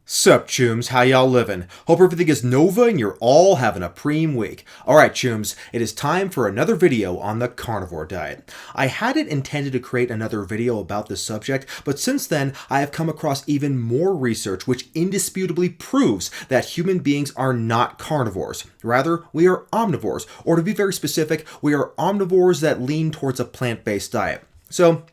Sup, chooms, how y'all living? Hope everything is Nova and you're all having a preem week. Alright, chooms, it is time for another video on the carnivore diet. I hadn't intended to create another video about this subject, but since then, I have come across even more research which indisputably proves that human beings are not carnivores. Rather, we are omnivores, or to be very specific, we are omnivores that lean towards a plant-based diet. So,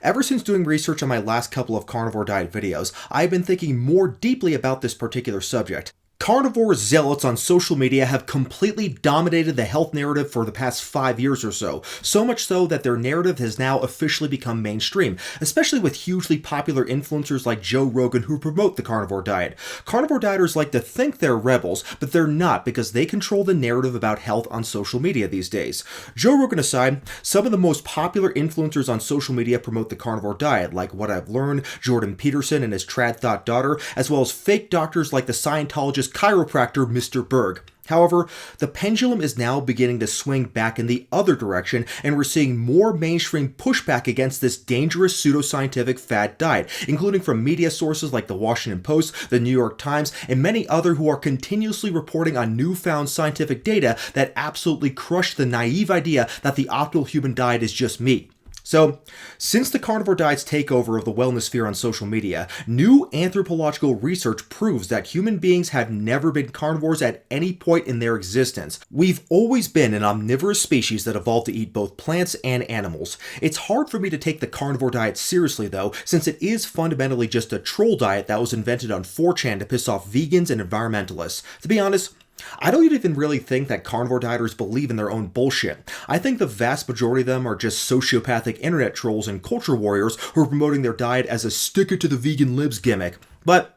ever since doing research on my last couple of carnivore diet videos, I've been thinking more deeply about this particular subject. Carnivore zealots on social media have completely dominated the health narrative for the past 5 years or so much so that their narrative has now officially become mainstream, especially with hugely popular influencers like Joe Rogan who promote the carnivore diet. Carnivore dieters like to think they're rebels, but they're not because they control the narrative about health on social media these days. Joe Rogan aside, some of the most popular influencers on social media promote the carnivore diet, like What I've Learned, Jordan Peterson and his trad thought daughter, as well as fake doctors like the Scientologist chiropractor Mr. Berg. However, the pendulum is now beginning to swing back in the other direction, and we're seeing more mainstream pushback against this dangerous pseudoscientific fad diet, including from media sources like the Washington Post, the New York Times, and many other who are continuously reporting on newfound scientific data that absolutely crush the naive idea that the optimal human diet is just meat. So, since the carnivore diet's takeover of the wellness sphere on social media, new anthropological research proves that human beings have never been carnivores at any point in their existence. We've always been an omnivorous species that evolved to eat both plants and animals. It's hard for me to take the carnivore diet seriously though, since it is fundamentally just a troll diet that was invented on 4chan to piss off vegans and environmentalists. To be honest, I don't even really think that carnivore dieters believe in their own bullshit. I think the vast majority of them are just sociopathic internet trolls and culture warriors who are promoting their diet as a stick it to the vegan libs gimmick. But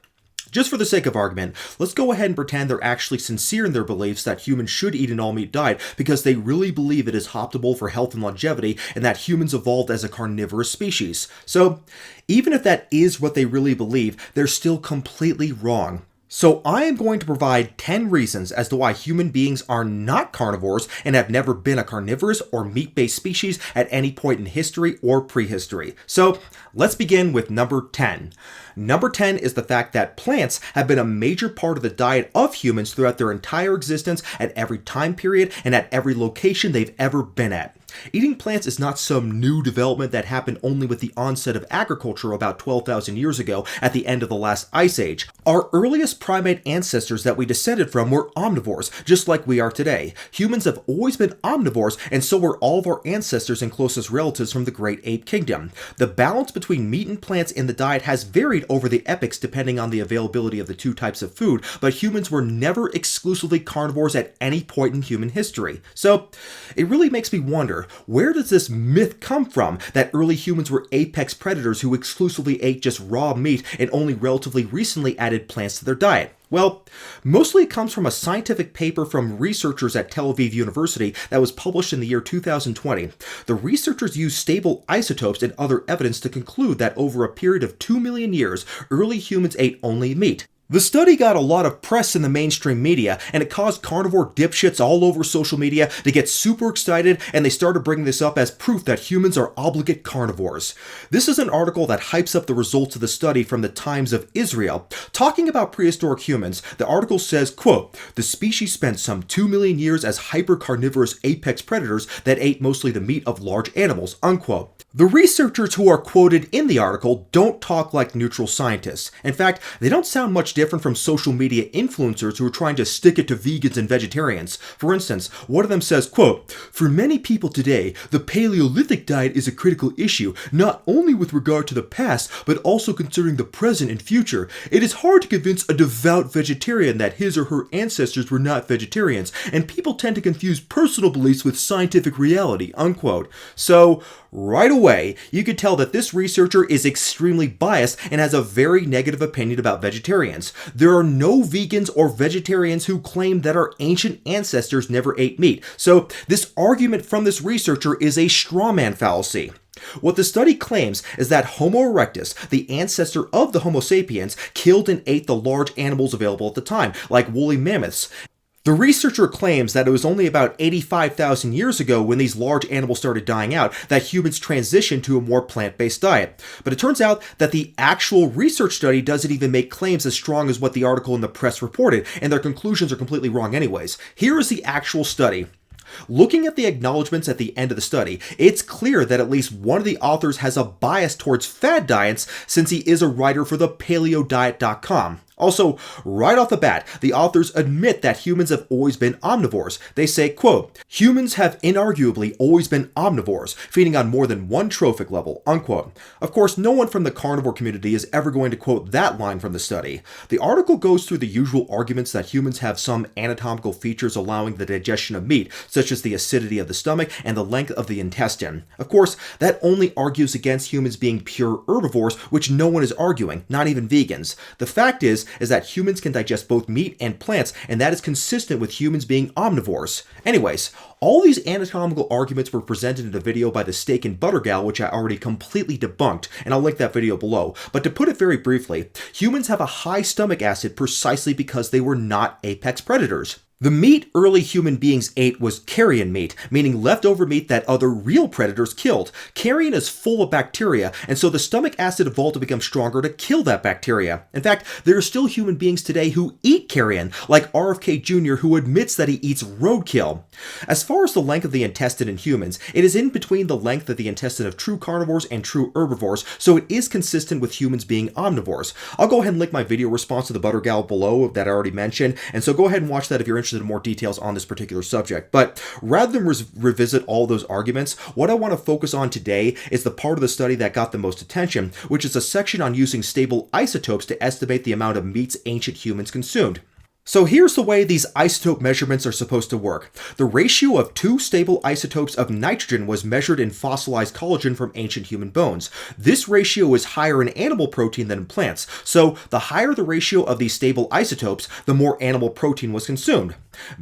just for the sake of argument, let's go ahead and pretend they're actually sincere in their beliefs that humans should eat an all-meat diet because they really believe it is optimal for health and longevity and that humans evolved as a carnivorous species. So, even if that is what they really believe, they're still completely wrong. So I am going to provide 10 reasons as to why human beings are not carnivores and have never been a carnivorous or meat-based species at any point in history or prehistory. So let's begin with number 10. Number 10 is the fact that plants have been a major part of the diet of humans throughout their entire existence at every time period and at every location they've ever been at. Eating plants is not some new development that happened only with the onset of agriculture about 12,000 years ago at the end of the last ice age. Our earliest primate ancestors that we descended from were omnivores, just like we are today. Humans have always been omnivores, and so were all of our ancestors and closest relatives from the Great Ape Kingdom. The balance between meat and plants in the diet has varied over the epochs depending on the availability of the two types of food, but humans were never exclusively carnivores at any point in human history. So, it really makes me wonder, where does this myth come from that early humans were apex predators who exclusively ate just raw meat and only relatively recently added plants to their diet? Well, mostly it comes from a scientific paper from researchers at Tel Aviv University that was published in the year 2020. The researchers used stable isotopes and other evidence to conclude that over a period of 2 million years, early humans ate only meat. The study got a lot of press in the mainstream media, and it caused carnivore dipshits all over social media to get super excited, and they started bringing this up as proof that humans are obligate carnivores. This is an article that hypes up the results of the study from the Times of Israel. Talking about prehistoric humans, the article says, quote, "The species spent some 2 million years as hyper-carnivorous apex predators that ate mostly the meat of large animals," unquote. The researchers who are quoted in the article don't talk like neutral scientists. In fact, they don't sound much different from social media influencers who are trying to stick it to vegans and vegetarians. For instance, one of them says, quote, "For many people today, the Paleolithic diet is a critical issue, not only with regard to the past, but also concerning the present and future. It is hard to convince a devout vegetarian that his or her ancestors were not vegetarians, and people tend to confuse personal beliefs with scientific reality," unquote. So, right away, you could tell that this researcher is extremely biased and has a very negative opinion about vegetarians. There are no vegans or vegetarians who claim that our ancient ancestors never ate meat, so this argument from this researcher is a strawman fallacy. What the study claims is that Homo erectus, the ancestor of the Homo sapiens, killed and ate the large animals available at the time, like woolly mammoths. The researcher claims that it was only about 85,000 years ago when these large animals started dying out that humans transitioned to a more plant-based diet. But it turns out that the actual research study doesn't even make claims as strong as what the article in the press reported, and their conclusions are completely wrong anyways. Here is the actual study. Looking at the acknowledgments at the end of the study, it's clear that at least one of the authors has a bias towards fad diets since he is a writer for the paleodiet.com. Also, right off the bat, the authors admit that humans have always been omnivores. They say, quote, "Humans have inarguably always been omnivores, feeding on more than one trophic level," unquote. Of course, no one from the carnivore community is ever going to quote that line from the study. The article goes through the usual arguments that humans have some anatomical features allowing the digestion of meat, such as the acidity of the stomach and the length of the intestine. Of course, that only argues against humans being pure herbivores, which no one is arguing, not even vegans. The fact is that humans can digest both meat and plants, and that is consistent with humans being omnivores. Anyways, all these anatomical arguments were presented in a video by the Steak and Butter Gal, which I already completely debunked, and I'll link that video below. But to put it very briefly, humans have a high stomach acid precisely because they were not apex predators. The meat early human beings ate was carrion meat, meaning leftover meat that other real predators killed. Carrion is full of bacteria, and so the stomach acid evolved to become stronger to kill that bacteria. In fact, there are still human beings today who eat carrion, like RFK Jr., who admits that he eats roadkill. As far as the length of the intestine in humans, it is in between the length of the intestine of true carnivores and true herbivores, so it is consistent with humans being omnivores. I'll go ahead and link my video response to the Butter Gal below that I already mentioned, and so go ahead and watch that if you're interested in more details on this particular subject. But rather than revisit all those arguments, what I want to focus on today is the part of the study that got the most attention, which is a section on using stable isotopes to estimate the amount of meats ancient humans consumed. So here's the way these isotope measurements are supposed to work. The ratio of two stable isotopes of nitrogen was measured in fossilized collagen from ancient human bones. This ratio is higher in animal protein than in plants, so the higher the ratio of these stable isotopes, the more animal protein was consumed.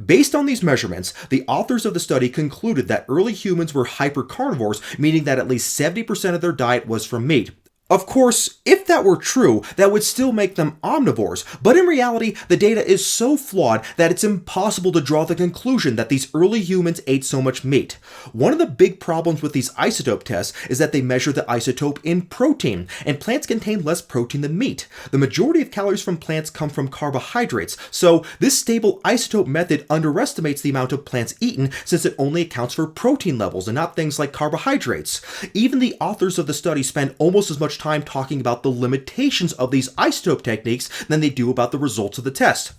Based on these measurements, the authors of the study concluded that early humans were hypercarnivores, meaning that at least 70% of their diet was from meat. Of course, if that were true, that would still make them omnivores, but in reality, the data is so flawed that it's impossible to draw the conclusion that these early humans ate so much meat. One of the big problems with these isotope tests is that they measure the isotope in protein, and plants contain less protein than meat. The majority of calories from plants come from carbohydrates, so this stable isotope method underestimates the amount of plants eaten since it only accounts for protein levels and not things like carbohydrates. Even the authors of the study spend almost as much time talking about the limitations of these isotope techniques than they do about the results of the test.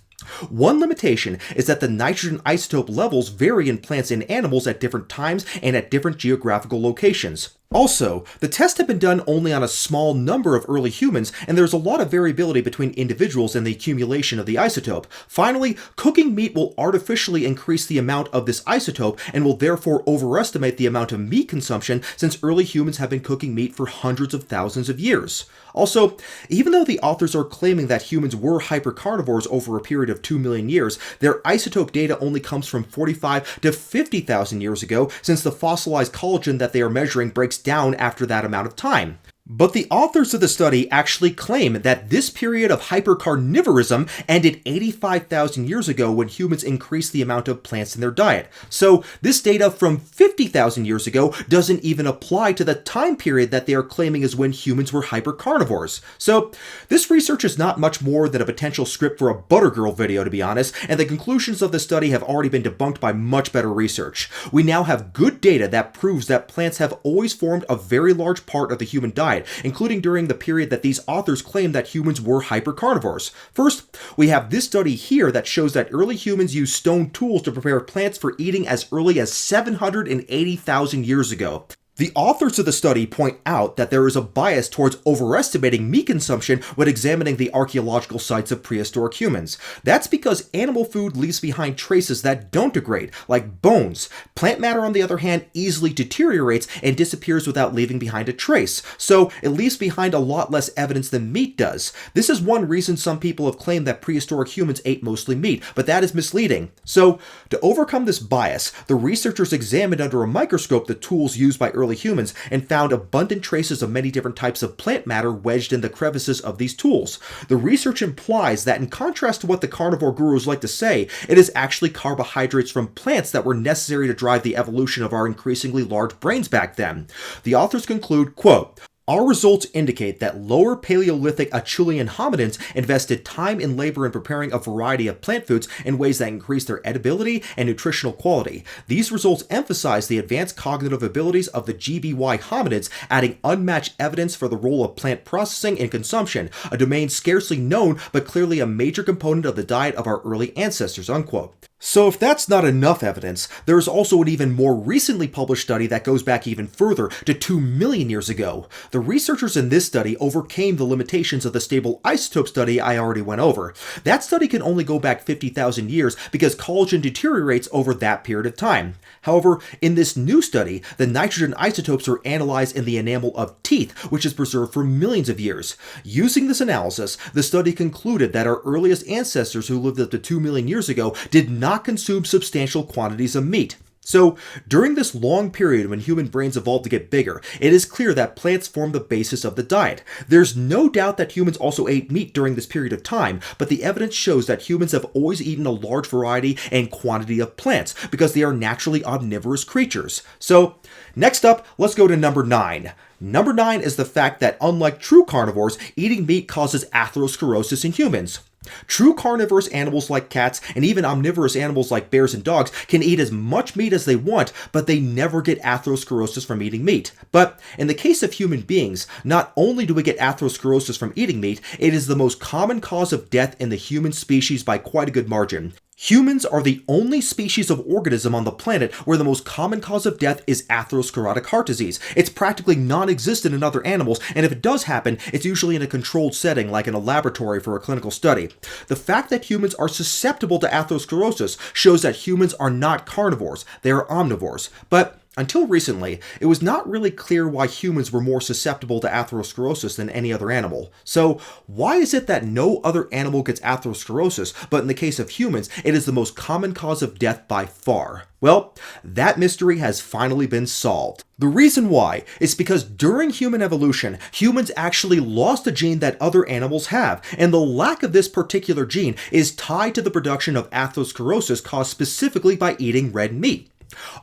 One limitation is that the nitrogen isotope levels vary in plants and animals at different times and at different geographical locations. Also, the tests have been done only on a small number of early humans, and there's a lot of variability between individuals in the accumulation of the isotope. Finally, cooking meat will artificially increase the amount of this isotope and will therefore overestimate the amount of meat consumption since early humans have been cooking meat for hundreds of thousands of years. Also, even though the authors are claiming that humans were hypercarnivores over a period of 2 million years, their isotope data only comes from 45 to 50,000 years ago, since the fossilized collagen that they are measuring breaks down after that amount of time. But the authors of the study actually claim that this period of hypercarnivorism ended 85,000 years ago when humans increased the amount of plants in their diet. So this data from 50,000 years ago doesn't even apply to the time period that they are claiming is when humans were hypercarnivores. So this research is not much more than a potential script for a Butter Girl video, to be honest, and the conclusions of the study have already been debunked by much better research. We now have good data that proves that plants have always formed a very large part of the human diet, including during the period that these authors claim that humans were hypercarnivores. First, we have this study here that shows that early humans used stone tools to prepare plants for eating as early as 780,000 years ago. The authors of the study point out that there is a bias towards overestimating meat consumption when examining the archaeological sites of prehistoric humans. That's because animal food leaves behind traces that don't degrade, like bones. Plant matter, on the other hand, easily deteriorates and disappears without leaving behind a trace, so it leaves behind a lot less evidence than meat does. This is one reason some people have claimed that prehistoric humans ate mostly meat, but that is misleading. So, to overcome this bias, the researchers examined under a microscope the tools used by early early humans and found abundant traces of many different types of plant matter wedged in the crevices of these tools. The research implies that, in contrast to what the carnivore gurus like to say, it is actually carbohydrates from plants that were necessary to drive the evolution of our increasingly large brains back then. The authors conclude, quote, "Our results indicate that lower Paleolithic Acheulean hominins invested time and labor in preparing a variety of plant foods in ways that increased their edibility and nutritional quality. These results emphasize the advanced cognitive abilities of the GBY hominids, adding unmatched evidence for the role of plant processing and consumption, a domain scarcely known but clearly a major component of the diet of our early ancestors," unquote. So if that's not enough evidence, there is also an even more recently published study that goes back even further to 2 million years ago. The researchers in this study overcame the limitations of the stable isotope study I already went over. That study can only go back 50,000 years because collagen deteriorates over that period of time. However, in this new study, the nitrogen isotopes are analyzed in the enamel of teeth, which is preserved for millions of years. Using this analysis, the study concluded that our earliest ancestors who lived up to 2 million years ago did not consume substantial quantities of meat. So, during this long period when human brains evolved to get bigger, it is clear that plants form the basis of the diet. There's no doubt that humans also ate meat during this period of time, but the evidence shows that humans have always eaten a large variety and quantity of plants because they are naturally omnivorous creatures. So, next up, let's go to number 9. Number 9 is the fact that unlike true carnivores, eating meat causes atherosclerosis in humans. True carnivorous animals like cats and even omnivorous animals like bears and dogs can eat as much meat as they want, but they never get atherosclerosis from eating meat. But in the case of human beings, not only do we get atherosclerosis from eating meat, it is the most common cause of death in the human species by quite a good margin. Humans are the only species of organism on the planet where the most common cause of death is atherosclerotic heart disease. It's practically non-existent in other animals, and if it does happen, it's usually in a controlled setting like in a laboratory for a clinical study. The fact that humans are susceptible to atherosclerosis shows that humans are not carnivores, they are omnivores. But until recently, it was not really clear why humans were more susceptible to atherosclerosis than any other animal. So, why is it that no other animal gets atherosclerosis, but in the case of humans, it is the most common cause of death by far? Well, that mystery has finally been solved. The reason why is because during human evolution, humans actually lost a gene that other animals have, and the lack of this particular gene is tied to the production of atherosclerosis caused specifically by eating red meat.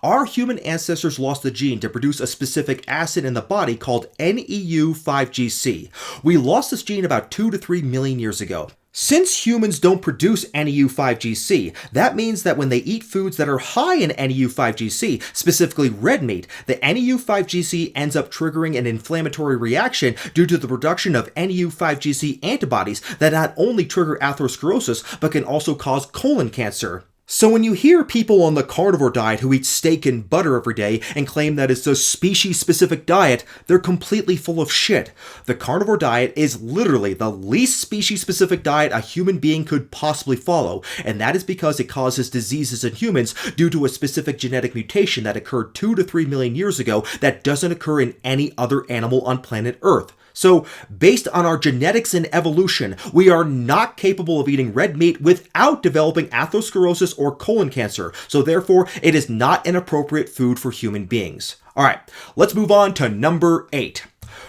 Our human ancestors lost the gene to produce a specific acid in the body called NEU5GC. We lost this gene about 2 to 3 million years ago. Since humans don't produce NEU5GC, that means that when they eat foods that are high in NEU5GC, specifically red meat, the NEU5GC ends up triggering an inflammatory reaction due to the production of NEU5GC antibodies that not only trigger atherosclerosis, but can also cause colon cancer. So when you hear people on the carnivore diet who eat steak and butter every day and claim that it's a species-specific diet, they're completely full of shit. The carnivore diet is literally the least species-specific diet a human being could possibly follow, and that is because it causes diseases in humans due to a specific genetic mutation that occurred 2 to 3 million years ago that doesn't occur in any other animal on planet Earth. So, based on our genetics and evolution, we are not capable of eating red meat without developing atherosclerosis or colon cancer, so therefore it is not an appropriate food for human beings. Alright, let's move on to number 8.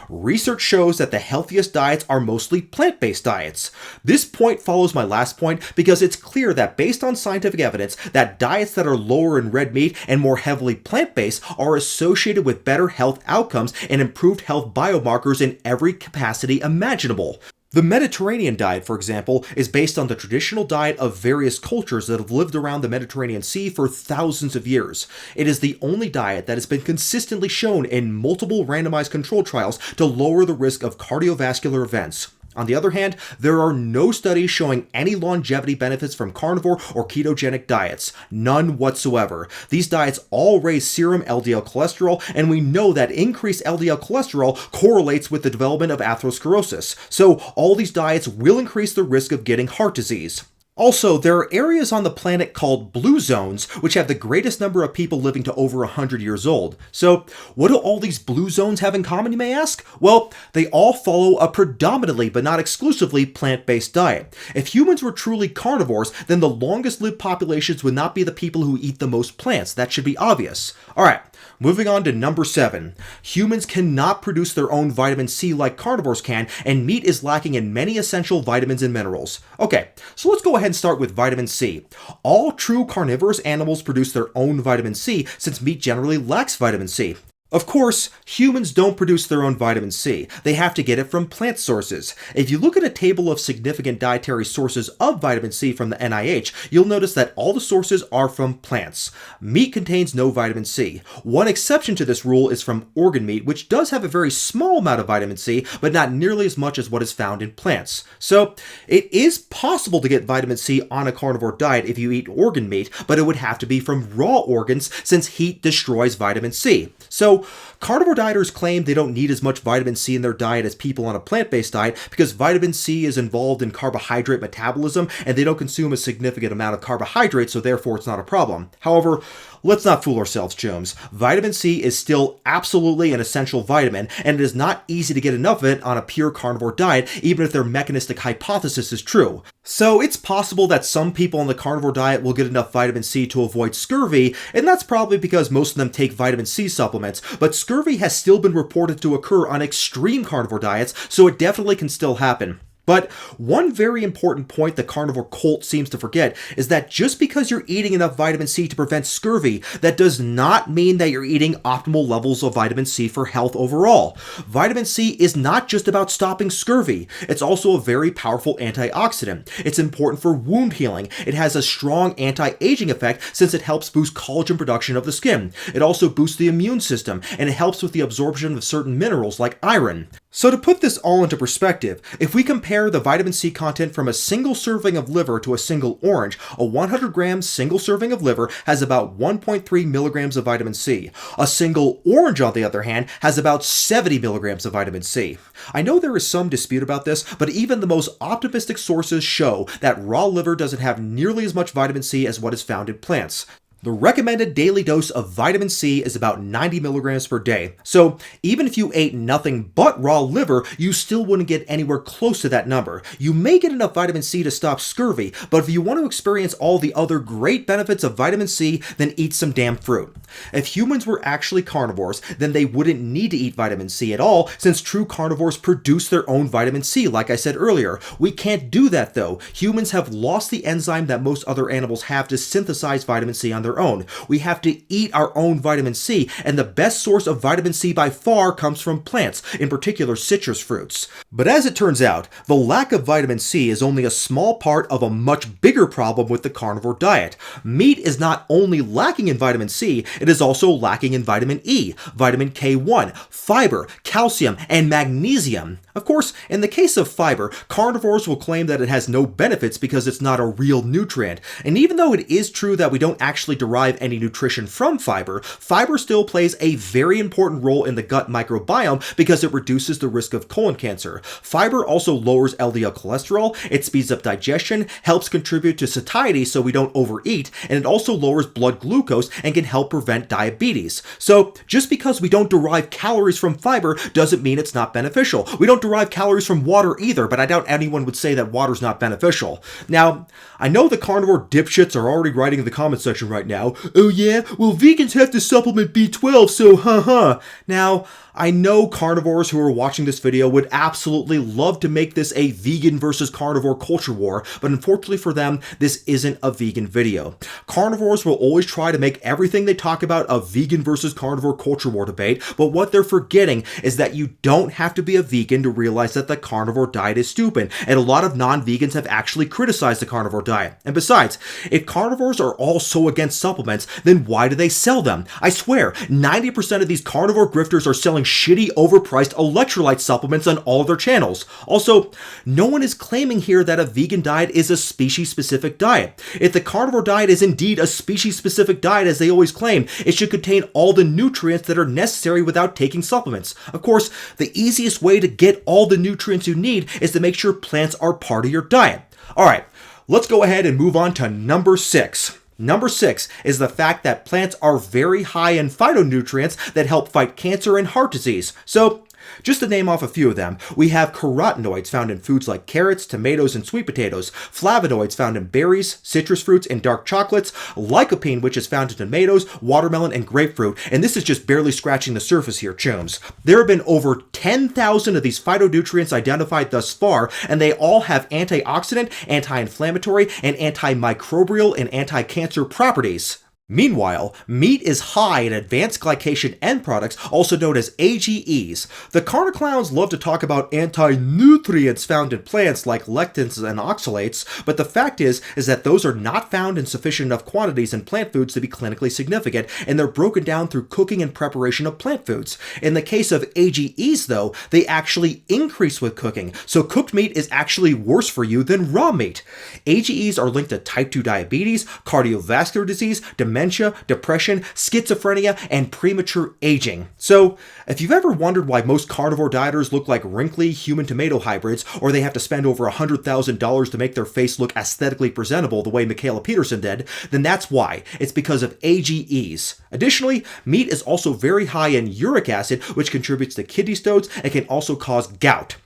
Research shows that the healthiest diets are mostly plant-based diets. This point follows my last point because it's clear that based on scientific evidence that diets that are lower in red meat and more heavily plant-based are associated with better health outcomes and improved health biomarkers in every capacity imaginable. The Mediterranean diet, for example, is based on the traditional diet of various cultures that have lived around the Mediterranean Sea for thousands of years. It is the only diet that has been consistently shown in multiple randomized controlled trials to lower the risk of cardiovascular events. On the other hand, there are no studies showing any longevity benefits from carnivore or ketogenic diets. None whatsoever. These diets all raise serum LDL cholesterol, and we know that increased LDL cholesterol correlates with the development of atherosclerosis. So all these diets will increase the risk of getting heart disease. Also, there are areas on the planet called blue zones, which have the greatest number of people living to over 100 years old. So, what do all these blue zones have in common, you may ask? Well, they all follow a predominantly, but not exclusively, plant-based diet. If humans were truly carnivores, then the longest-lived populations would not be the people who eat the most plants. That should be obvious. Alright, Moving on to number 7. Humans cannot produce their own vitamin C like carnivores can, and meat is lacking in many essential vitamins and minerals. Okay, so let's go ahead and start with vitamin C. All true carnivorous animals produce their own vitamin C, since meat generally lacks vitamin C. Of course, humans don't produce their own vitamin C. They have to get it from plant sources. If you look at a table of significant dietary sources of vitamin C from the NIH, you'll notice that all the sources are from plants. Meat contains no vitamin C. One exception to this rule is from organ meat, which does have a very small amount of vitamin C, but not nearly as much as what is found in plants. So, it is possible to get vitamin C on a carnivore diet if you eat organ meat, but it would have to be from raw organs since heat destroys vitamin C. So, carnivore dieters claim they don't need as much vitamin C in their diet as people on a plant-based diet because vitamin C is involved in carbohydrate metabolism and they don't consume a significant amount of carbohydrates, so therefore it's not a problem. However, let's not fool ourselves, chums. Vitamin C is still absolutely an essential vitamin, and it is not easy to get enough of it on a pure carnivore diet, even if their mechanistic hypothesis is true. So it's possible that some people on the carnivore diet will get enough vitamin C to avoid scurvy, and that's probably because most of them take vitamin C supplements, but scurvy has still been reported to occur on extreme carnivore diets, so it definitely can still happen. But one very important point the carnivore cult seems to forget is that just because you're eating enough vitamin C to prevent scurvy, that does not mean that you're eating optimal levels of vitamin C for health overall. Vitamin C is not just about stopping scurvy. It's also a very powerful antioxidant. It's important for wound healing. It has a strong anti-aging effect since it helps boost collagen production of the skin. It also boosts the immune system, and it helps with the absorption of certain minerals like iron. So to put this all into perspective, if we compare the vitamin C content from a single serving of liver to a single orange, a 100 gram single serving of liver has about 1.3 milligrams of vitamin C. A single orange, on the other hand, has about 70 milligrams of vitamin C. I know there is some dispute about this, but even the most optimistic sources show that raw liver doesn't have nearly as much vitamin C as what is found in plants. The recommended daily dose of vitamin C is about 90 milligrams per day. So even if you ate nothing but raw liver, you still wouldn't get anywhere close to that number. You may get enough vitamin C to stop scurvy, but if you want to experience all the other great benefits of vitamin C, then eat some damn fruit. If humans were actually carnivores, then they wouldn't need to eat vitamin C at all, since true carnivores produce their own vitamin C, like I said earlier. We can't do that though. Humans have lost the enzyme that most other animals have to synthesize vitamin C on their own. We have to eat our own vitamin C, and the best source of vitamin C by far comes from plants, in particular citrus fruits. But as it turns out, the lack of vitamin C is only a small part of a much bigger problem with the carnivore diet. Meat is not only lacking in vitamin C, it is also lacking in vitamin E, vitamin K1, fiber, calcium, and magnesium. Of course, in the case of fiber, carnivores will claim that it has no benefits because it's not a real nutrient. And even though it is true that we don't actually derive any nutrition from fiber, fiber still plays a very important role in the gut microbiome because it reduces the risk of colon cancer. Fiber also lowers LDL cholesterol, it speeds up digestion, helps contribute to satiety so we don't overeat, and it also lowers blood glucose and can help prevent diabetes. So just because we don't derive calories from fiber doesn't mean it's not beneficial. We don't derive calories from water either, but I doubt anyone would say that water's not beneficial. Now, I know the carnivore dipshits are already writing in the comment section right now, "Oh yeah, well vegans have to supplement B12, so haha." Now, I know carnivores who are watching this video would absolutely love to make this a vegan versus carnivore culture war, but unfortunately for them, this isn't a vegan video. Carnivores will always try to make everything they talk about a vegan versus carnivore culture war debate, but what they're forgetting is that you don't have to be a vegan to realize that the carnivore diet is stupid, and a lot of non-vegans have actually criticized the carnivore diet. And besides, if carnivores are all so against supplements, then why do they sell them? I swear, 90% of these carnivore grifters are selling shitty, overpriced electrolyte supplements on all their channels. Also, no one is claiming here that a vegan diet is a species-specific diet. If the carnivore diet is indeed a species-specific diet, as they always claim, it should contain all the nutrients that are necessary without taking supplements. Of course, the easiest way to get all the nutrients you need is to make sure plants are part of your diet. Alright, let's go ahead and move on to number 6. Number 6 is the fact that plants are very high in phytonutrients that help fight cancer and heart disease. So, Just to name off a few of them, we have carotenoids found in foods like carrots, tomatoes, and sweet potatoes, flavonoids found in berries, citrus fruits, and dark chocolates, lycopene, which is found in tomatoes, watermelon, and grapefruit, and this is just barely scratching the surface here, chums. There have been over 10,000 of these phytonutrients identified thus far, and they all have antioxidant, anti-inflammatory, and antimicrobial and anti-cancer properties. Meanwhile, meat is high in advanced glycation end products, also known as AGEs. The carnivore clowns love to talk about anti-nutrients found in plants like lectins and oxalates, but the fact is that those are not found in sufficient enough quantities in plant foods to be clinically significant, and they're broken down through cooking and preparation of plant foods. In the case of AGEs, though, they actually increase with cooking, so cooked meat is actually worse for you than raw meat. AGEs are linked to type 2 diabetes, cardiovascular disease, dementia, depression, schizophrenia, and premature aging. So, if you've ever wondered why most carnivore dieters look like wrinkly human tomato hybrids, or they have to spend over $100,000 to make their face look aesthetically presentable the way Michaela Peterson did, then that's why. It's because of AGEs. Additionally, meat is also very high in uric acid, which contributes to kidney stones and can also cause gout.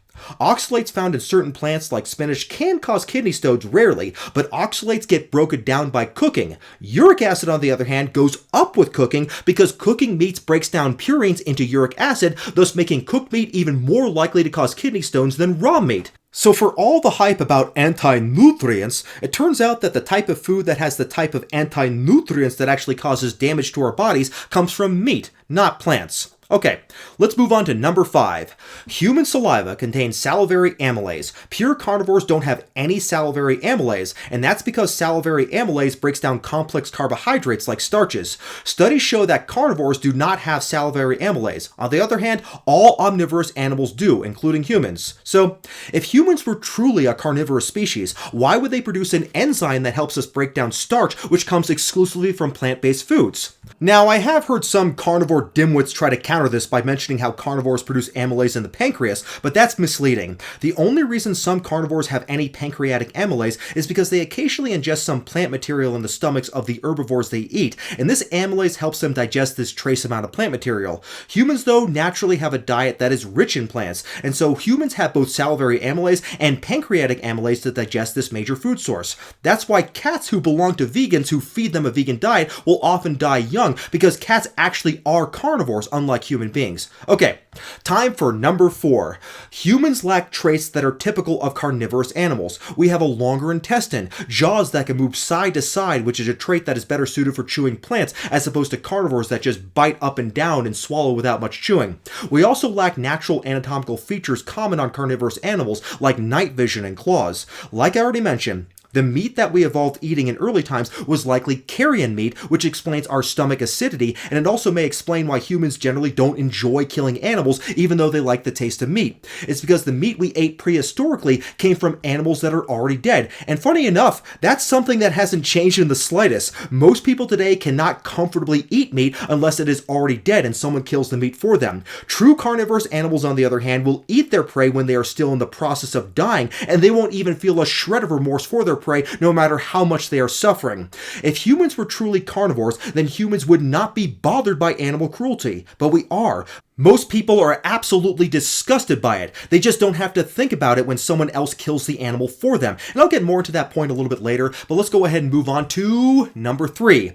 Oxalates found in certain plants like spinach can cause kidney stones rarely, but oxalates get broken down by cooking. Uric acid, on the other hand, goes up with cooking because cooking meats breaks down purines into uric acid, thus making cooked meat even more likely to cause kidney stones than raw meat. So for all the hype about anti-nutrients, it turns out that the type of food that has the type of anti-nutrients that actually causes damage to our bodies comes from meat, not plants. Okay, let's move on to number 5. Human saliva contains salivary amylase. Pure carnivores don't have any salivary amylase, and that's because salivary amylase breaks down complex carbohydrates like starches. Studies show that carnivores do not have salivary amylase. On the other hand, all omnivorous animals do, including humans. So, if humans were truly a carnivorous species, why would they produce an enzyme that helps us break down starch, which comes exclusively from plant-based foods? Now, I have heard some carnivore dimwits try to counter this by mentioning how carnivores produce amylase in the pancreas, but that's misleading. The only reason some carnivores have any pancreatic amylase is because they occasionally ingest some plant material in the stomachs of the herbivores they eat, and this amylase helps them digest this trace amount of plant material. Humans, though, naturally have a diet that is rich in plants, and so humans have both salivary amylase and pancreatic amylase to digest this major food source. That's why cats who belong to vegans who feed them a vegan diet will often die young, because cats actually are carnivores, unlike human beings. Okay, time for number 4. Humans lack traits that are typical of carnivorous animals. We have a longer intestine, jaws that can move side to side, which is a trait that is better suited for chewing plants, as opposed to carnivores that just bite up and down and swallow without much chewing. We also lack natural anatomical features common on carnivorous animals, like night vision and claws. Like I already mentioned, the meat that we evolved eating in early times was likely carrion meat, which explains our stomach acidity, and it also may explain why humans generally don't enjoy killing animals, even though they like the taste of meat. It's because the meat we ate prehistorically came from animals that are already dead. And funny enough, that's something that hasn't changed in the slightest. Most people today cannot comfortably eat meat unless it is already dead and someone kills the meat for them. True carnivorous animals, on the other hand, will eat their prey when they are still in the process of dying, and they won't even feel a shred of remorse for their prey, no matter how much they are suffering. If humans were truly carnivores, then humans would not be bothered by animal cruelty. But we are. Most people are absolutely disgusted by it. They just don't have to think about it when someone else kills the animal for them. And I'll get more into that point a little bit later, but let's go ahead and move on to number 3.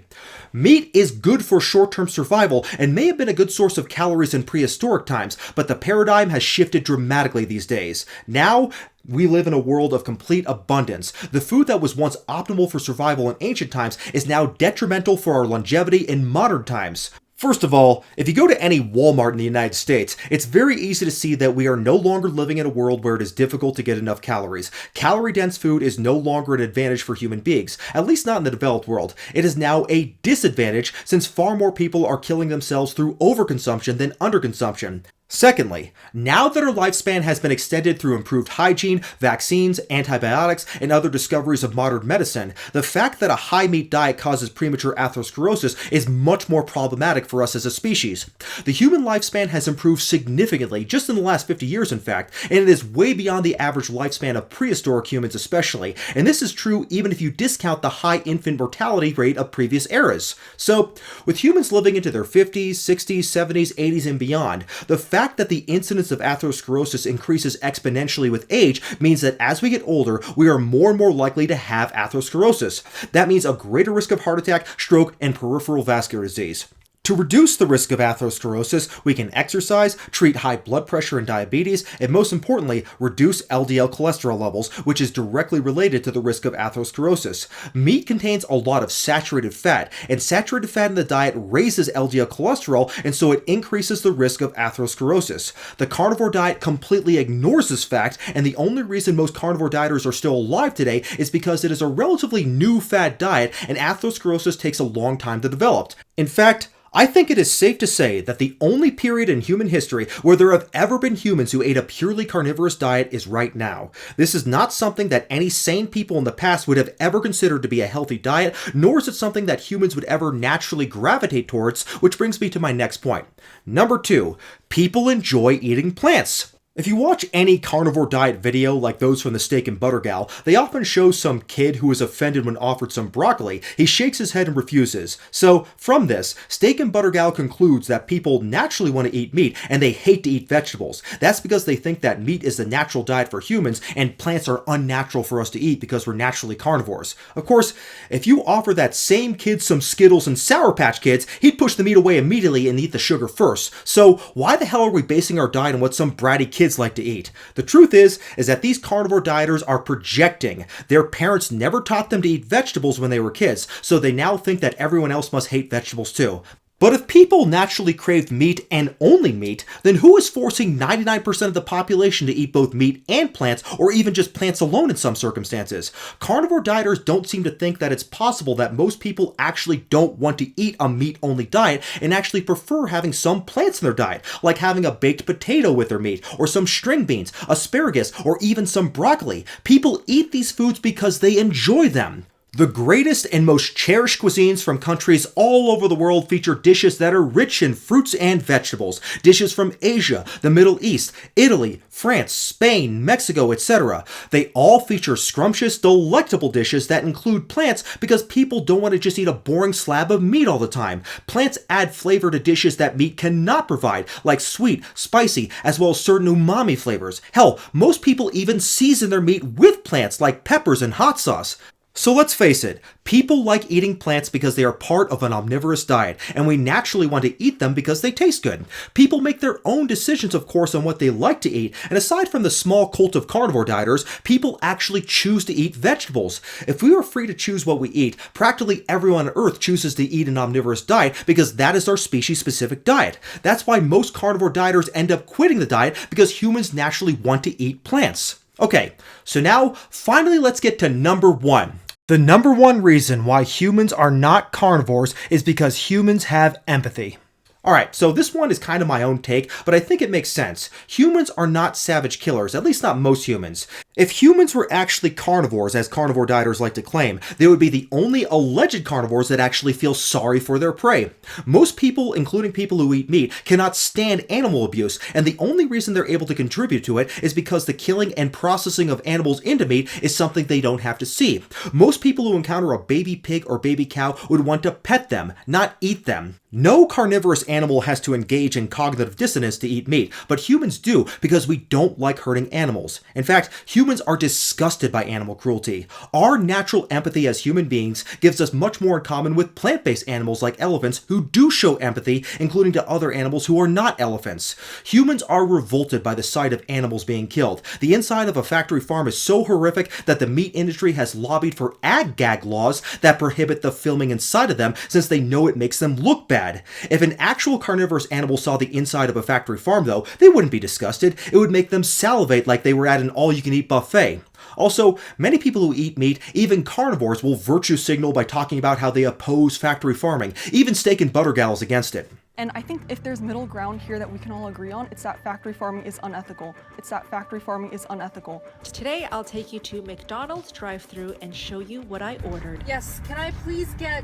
Meat is good for short-term survival and may have been a good source of calories in prehistoric times, but the paradigm has shifted dramatically these days. Now, we live in a world of complete abundance. The food that was once optimal for survival in ancient times is now detrimental for our longevity in modern times. First of all, if you go to any Walmart in the United States, it's very easy to see that we are no longer living in a world where it is difficult to get enough calories. Calorie-dense food is no longer an advantage for human beings, at least not in the developed world. It is now a disadvantage since far more people are killing themselves through overconsumption than underconsumption. Secondly, now that our lifespan has been extended through improved hygiene, vaccines, antibiotics, and other discoveries of modern medicine, the fact that a high-meat diet causes premature atherosclerosis is much more problematic for us as a species. The human lifespan has improved significantly, just in the last 50 years in fact, and it is way beyond the average lifespan of prehistoric humans especially, and this is true even if you discount the high infant mortality rate of previous eras. So, with humans living into their 50s, 60s, 70s, 80s, and beyond, the fact fact that the incidence of atherosclerosis increases exponentially with age means that as we get older, we are more and more likely to have atherosclerosis. That means a greater risk of heart attack, stroke, and peripheral vascular disease. To reduce the risk of atherosclerosis, we can exercise, treat high blood pressure and diabetes, and most importantly, reduce LDL cholesterol levels, which is directly related to the risk of atherosclerosis. Meat contains a lot of saturated fat, and saturated fat in the diet raises LDL cholesterol, and so it increases the risk of atherosclerosis. The carnivore diet completely ignores this fact, and the only reason most carnivore dieters are still alive today is because it is a relatively new fad diet, and atherosclerosis takes a long time to develop. In fact, I think it is safe to say that the only period in human history where there have ever been humans who ate a purely carnivorous diet is right now. This is not something that any sane people in the past would have ever considered to be a healthy diet, nor is it something that humans would ever naturally gravitate towards, which brings me to my next point. Number 2, people enjoy eating plants. If you watch any carnivore diet video like those from the Steak and Butter Gal, they often show some kid who is offended when offered some broccoli. He shakes his head and refuses. So, from this, Steak and Butter Gal concludes that people naturally want to eat meat and they hate to eat vegetables. That's because they think that meat is the natural diet for humans and plants are unnatural for us to eat because we're naturally carnivores. Of course, if you offer that same kid some Skittles and Sour Patch Kids, he'd push the meat away immediately and eat the sugar first. So, why the hell are we basing our diet on what some bratty kids like to eat? The truth is that these carnivore dieters are projecting. Their parents never taught them to eat vegetables when they were kids, so they now think that everyone else must hate vegetables too. But if people naturally crave meat and only meat, then who is forcing 99% of the population to eat both meat and plants, or even just plants alone in some circumstances? Carnivore dieters don't seem to think that it's possible that most people actually don't want to eat a meat-only diet and actually prefer having some plants in their diet, like having a baked potato with their meat, or some string beans, asparagus, or even some broccoli. People eat these foods because they enjoy them. The greatest and most cherished cuisines from countries all over the world feature dishes that are rich in fruits and vegetables. Dishes from Asia, the Middle East, Italy, France, Spain, Mexico, etc. They all feature scrumptious, delectable dishes that include plants because people don't want to just eat a boring slab of meat all the time. Plants add flavor to dishes that meat cannot provide, like sweet, spicy, as well as certain umami flavors. Hell, most people even season their meat with plants like peppers and hot sauce. So let's face it, people like eating plants because they are part of an omnivorous diet, and we naturally want to eat them because they taste good. People make their own decisions, of course, on what they like to eat, and aside from the small cult of carnivore dieters, people actually choose to eat vegetables. If we were free to choose what we eat, practically everyone on Earth chooses to eat an omnivorous diet because that is our species-specific diet. That's why most carnivore dieters end up quitting the diet because humans naturally want to eat plants. Okay, so now, finally let's get to number 1. The number 1 reason why humans are not carnivores is because humans have empathy. Alright, so this one is kind of my own take, but I think it makes sense. Humans are not savage killers, at least not most humans. If humans were actually carnivores, as carnivore dieters like to claim, they would be the only alleged carnivores that actually feel sorry for their prey. Most people, including people who eat meat, cannot stand animal abuse, and the only reason they're able to contribute to it is because the killing and processing of animals into meat is something they don't have to see. Most people who encounter a baby pig or baby cow would want to pet them, not eat them. No carnivorous animal has to engage in cognitive dissonance to eat meat, but humans do because we don't like hurting animals. In fact, humans are disgusted by animal cruelty. Our natural empathy as human beings gives us much more in common with plant-based animals like elephants who do show empathy, including to other animals who are not elephants. Humans are revolted by the sight of animals being killed. The inside of a factory farm is so horrific that the meat industry has lobbied for ag-gag laws that prohibit the filming inside of them since they know it makes them look bad. If an actual carnivorous animal saw the inside of a factory farm, though, they wouldn't be disgusted. It would make them salivate like they were at an all-you-can-eat buffet. Also, many people who eat meat, even carnivores, will virtue signal by talking about how they oppose factory farming. Even Steak and Butter Gals against it. And I think if there's middle ground here that we can all agree on, it's that factory farming is unethical. It's that factory farming is unethical. Today, I'll take you to McDonald's drive-thru and show you what I ordered. Yes, can I please get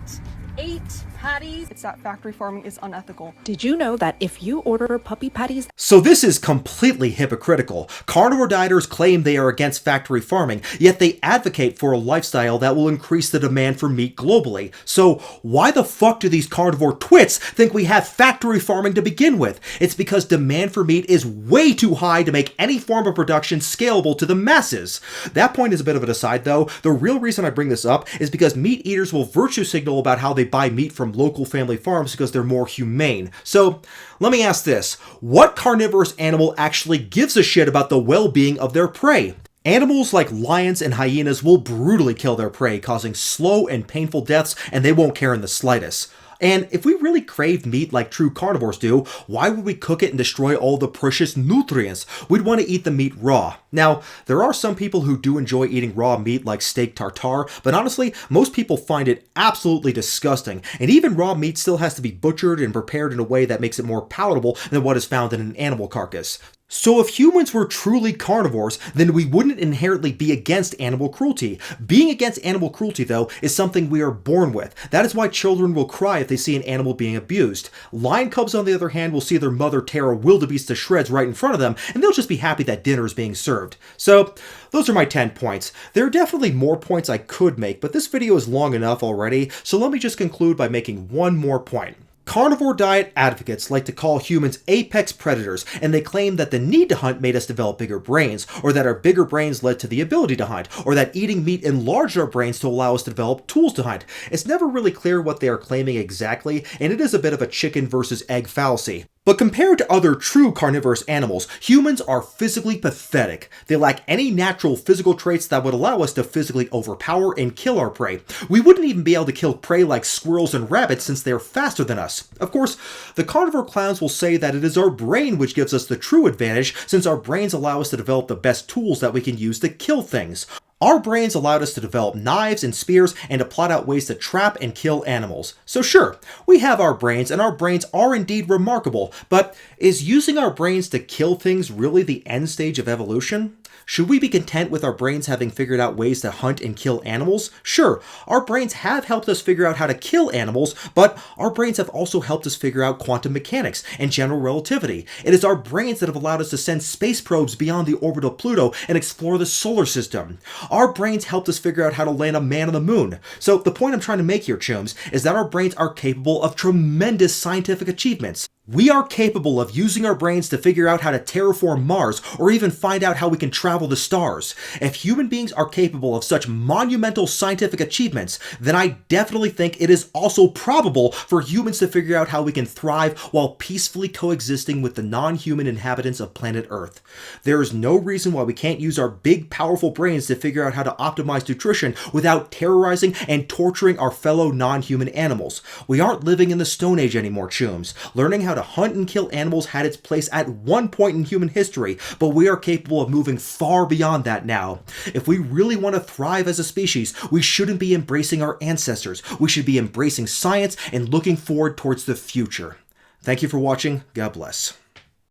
8 patties? It's that factory farming is unethical. Did you know that if you order puppy patties... So this is completely hypocritical. Carnivore dieters claim they are against factory farming, yet they advocate for a lifestyle that will increase the demand for meat globally. So why the fuck do these carnivore twits think we have factory farming to begin with. It's because demand for meat is way too high to make any form of production scalable to the masses. That point is a bit of an aside though. The real reason I bring this up is because meat eaters will virtue signal about how they buy meat from local family farms because they're more humane. So let me ask this: what carnivorous animal actually gives a shit about the well-being of their prey? Animals like lions and hyenas will brutally kill their prey, causing slow and painful deaths, and they won't care in the slightest. And if we really craved meat like true carnivores do, why would we cook it and destroy all the precious nutrients? We'd want to eat the meat raw. Now, there are some people who do enjoy eating raw meat like steak tartare, but honestly, most people find it absolutely disgusting. And even raw meat still has to be butchered and prepared in a way that makes it more palatable than what is found in an animal carcass. So if humans were truly carnivores, then we wouldn't inherently be against animal cruelty. Being against animal cruelty, though, is something we are born with. That is why children will cry if they see an animal being abused. Lion cubs, on the other hand, will see their mother tear a wildebeest to shreds right in front of them, and they'll just be happy that dinner is being served. So, those are my 10 points. There are definitely more points I could make, but this video is long enough already, so let me just conclude by making one more point. Carnivore diet advocates like to call humans apex predators, and they claim that the need to hunt made us develop bigger brains, or that our bigger brains led to the ability to hunt, or that eating meat enlarged our brains to allow us to develop tools to hunt. It's never really clear what they are claiming exactly, and it is a bit of a chicken versus egg fallacy. But compared to other true carnivorous animals, humans are physically pathetic. They lack any natural physical traits that would allow us to physically overpower and kill our prey. We wouldn't even be able to kill prey like squirrels and rabbits since they're faster than us. Of course, the carnivore clowns will say that it is our brain which gives us the true advantage, since our brains allow us to develop the best tools that we can use to kill things. Our brains allowed us to develop knives and spears and to plot out ways to trap and kill animals. So sure, we have our brains, and our brains are indeed remarkable, but is using our brains to kill things really the end stage of evolution? Should we be content with our brains having figured out ways to hunt and kill animals? Sure, our brains have helped us figure out how to kill animals, but our brains have also helped us figure out quantum mechanics and general relativity. It is our brains that have allowed us to send space probes beyond the orbit of Pluto and explore the solar system. Our brains helped us figure out how to land a man on the moon. So the point I'm trying to make here, chums, is that our brains are capable of tremendous scientific achievements. We are capable of using our brains to figure out how to terraform Mars, or even find out how we can travel the stars. If human beings are capable of such monumental scientific achievements, then I definitely think it is also probable for humans to figure out how we can thrive while peacefully coexisting with the non-human inhabitants of planet Earth. There is no reason why we can't use our big, powerful brains to figure out how to optimize nutrition without terrorizing and torturing our fellow non-human animals. We aren't living in the Stone Age anymore, chums. Learning how to hunt and kill animals had its place at one point in human history, but we are capable of moving far beyond that now. If we really want to thrive as a species, we shouldn't be embracing our ancestors. We should be embracing science and looking forward towards the future. Thank you for watching. God bless.